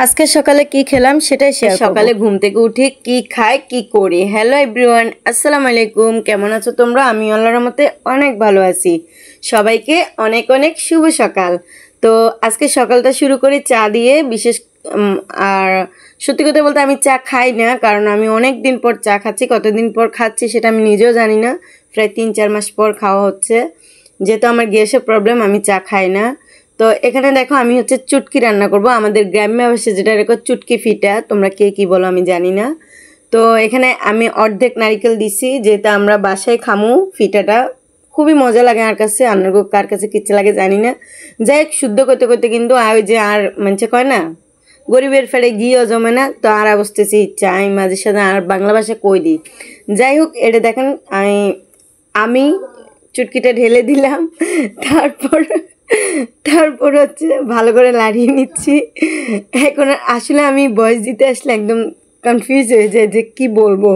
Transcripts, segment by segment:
আজকে সকালে কি খেলাম সেটাই শেয়ার করব। সকালে ঘুম থেকে উঠে কি খাই কি করি। হ্যালো এভরিওয়ান, আসসালামু আলাইকুম। কেমন আছো তোমরা? আমি আল্লাহর রহমতে অনেক ভালো আছি। সবাইকে অনেক অনেক শুভ সকাল। তো আজকে সকালটা শুরু করি চা দিয়ে। আর সত্যি কথা বলতে আমি চা খাই না, কারণ আমি অনেক দিন পর চা খাচ্ছি। কতদিন পর খাচ্ছি সেটা আমি নিজেও জানি না, প্রায় 3-4 মাস পর খাওয়া হচ্ছে। যেহেতু আমার গ্যাসের প্রবলেম, আমি চা খাই না। তো এখানে দেখো আমি হচ্ছে চুটকি রান্না করব। আমাদের গ্রাম্য ভাষায় যেটা রেখো চুটকি ফিটা, তোমরা কে কি বলো আমি জানি না। তো এখানে আমি অর্ধেক নারিকেল দিছি, যেটা আমরা বাসায় খামু। ফিটাটা খুবই মজা লাগে আমার কাছে, আপনার কার কাছে কিচ্ছে লাগে জানি না। যাই হোক, শুদ্ধ করতে করতে কিন্তু ওই যে আর মানুষে কয় না, গরিবের ফেলে গিয়েও জমে না, তো আর বসতেছি ইচ্ছা আমি মাঝে সাথে আর বাংলা ভাষা কই দিই। যাই হোক, এটা দেখেন আমি চুটকিটা ঢেলে দিলাম। তারপর হচ্ছে ভালো করে লাড়িয়ে নিচ্ছি। এখন আসলে আমি ভয়েস দিতে আসলে একদম কনফিউজ হয়ে যায় যে কি বলবো।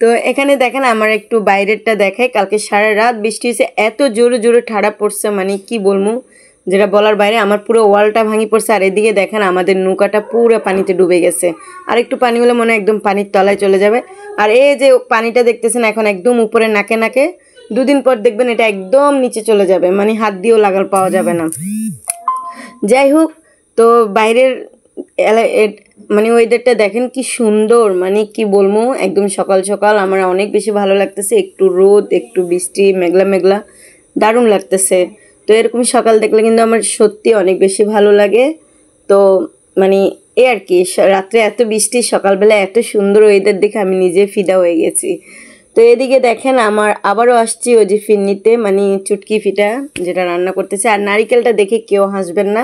তো এখানে দেখেন আমার একটু বাইরেরটা দেখাই। কালকে সারা রাত বৃষ্টি হয়েছে, এত জোরে জোরে ঠাড়া পড়ছে, মানে কি বলবো যেটা বলার বাইরে। আমার পুরো ওয়ালটা ভাঙি পড়ছে। আর এদিকে দেখেন আমাদের নৌকাটা পুরো পানিতে ডুবে গেছে। আর একটু পানি হলে মনে হয় একদম পানির তলায় চলে যাবে। আর এই যে পানিটা দেখতেছেন এখন একদম উপরে নাকে নাকে, দুদিন পর দেখবেন এটা একদম নিচে চলে যাবে, মানে হাত দিয়েও লাগাল পাওয়া যাবে না। যাই হোক, তো বাইরের মানে ওয়েদারটা দেখেন কি সুন্দর, মানে কি বলবো, একদম সকাল সকাল আমার অনেক বেশি ভালো লাগতেছে। একটু রোদ, একটু বৃষ্টি, মেঘলা মেঘলা, দারুণ লাগতেছে। তো এরকম সকাল দেখলে কিন্তু আমার সত্যি অনেক বেশি ভালো লাগে। তো মানে আর কি, রাত্রে এত বৃষ্টি, সকালবেলা এত সুন্দর ওয়েদার দেখে আমি নিজে ফিদা হয়ে গেছি। তো এদিকে দেখেন আমার আবারও আসছি ওই যে ফিরনিতে, মানে চুটকি ফিটা যেটা রান্না করতেছে। আর নারিকেলটা দেখে কেউ হাসবেন না,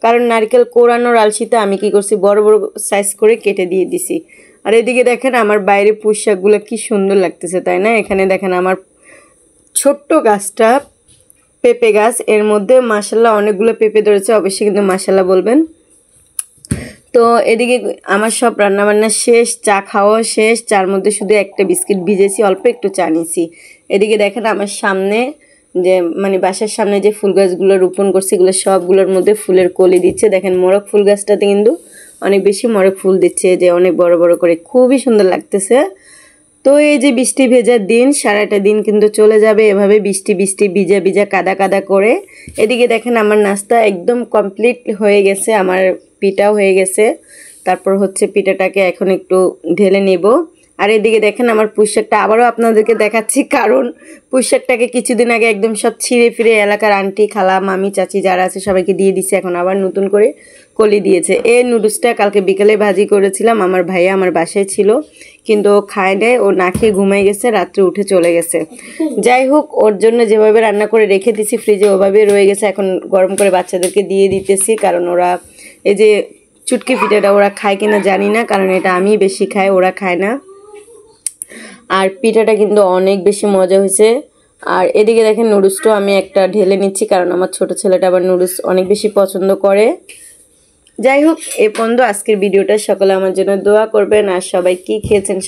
কারণ নারকেল কোরানোর আলসিতে আমি কি করছি, বড় বড় সাইজ করে কেটে দিয়ে দিছি। আর এদিকে দেখেন আমার বাইরে পুঁই শাকগুলো কি সুন্দর লাগতেছে, তাই না? এখানে দেখেন আমার ছোট্ট গাছটা, পেঁপে গাছ, এর মধ্যে মাশাল্লাহ অনেকগুলো পেঁপে ধরেছে। অবশ্যই কিন্তু মাশাল্লাহ বলবেন। তো এদিকে আমার সব রান্নাবান্না শেষ, চা খাওয়া শেষ। চার মধ্যে শুধু একটা বিস্কিট ভিজেছি, অল্প একটু চা নিয়েছি। এদিকে দেখেন আমার সামনে যে মানে বাসার সামনে যে ফুল গাছগুলো রোপণ করছি, এগুলো সবগুলোর মধ্যে ফুলের কলি দিচ্ছে। দেখেন মোরগ ফুল গাছটাতে কিন্তু অনেক বেশি মোরগ ফুল দিচ্ছে, যে অনেক বড় বড় করে, খুবই সুন্দর লাগতেছে। তো এই যে বৃষ্টি ভেজার দিন, সারাটা দিন কিন্তু চলে যাবে এভাবে বৃষ্টি বৃষ্টি ভিজা ভিজা কাদা কাদা করে। এদিকে দেখেন আমার নাস্তা একদম কমপ্লিট হয়ে গেছে, আমার পিঠাও হয়ে গেছে। তারপর হচ্ছে পিঠাটাকে এখন একটু ঢেলে নেব। আর এদিকে দেখেন আমার পুঁই শাকটা আবারও আপনাদেরকে দেখাচ্ছি, কারণ পুঁই শাকটাকে কিছুদিন আগে একদম সব ছিঁড়ে ফিরে এলাকার আন্টি, খালা, মামি, চাচি যারা আছে সবাইকে দিয়ে দিচ্ছে। এখন আবার নতুন করে কলি দিয়েছে। এই নুডলসটা কালকে বিকেলে ভাজি করেছিলাম, আমার ভাইয়া আমার বাসায় ছিল, কিন্তু ও খায় নেয়, ও না খেয়ে ঘুমাই গেছে, রাত্রে উঠে চলে গেছে। যাই হোক, ওর জন্য যেভাবে রান্না করে রেখে দিছি ফ্রিজে, ওভাবে রয়ে গেছে। এখন গরম করে বাচ্চাদেরকে দিয়ে দিতেছি, কারণ ওরা এই যে চুটকি পিঠাটা ওরা খায় কিনা জানি না, কারণ এটা আমি বেশি খাই, ওরা খায় না। আর পিঠাটা কিন্তু অনেক বেশি মজা হয়েছে। আর এদিকে দেখেন নুডলসটাও আমি একটা ঢেলে নিচ্ছি, কারণ আমার ছোট ছেলেটা আবার নুডলস অনেক বেশি পছন্দ করে। যাই হোক, এ পর্যন্ত আজকের ভিডিওটা। সকলে আমার জন্য দোয়া করবেন। আর সবাই কি খেয়েছেন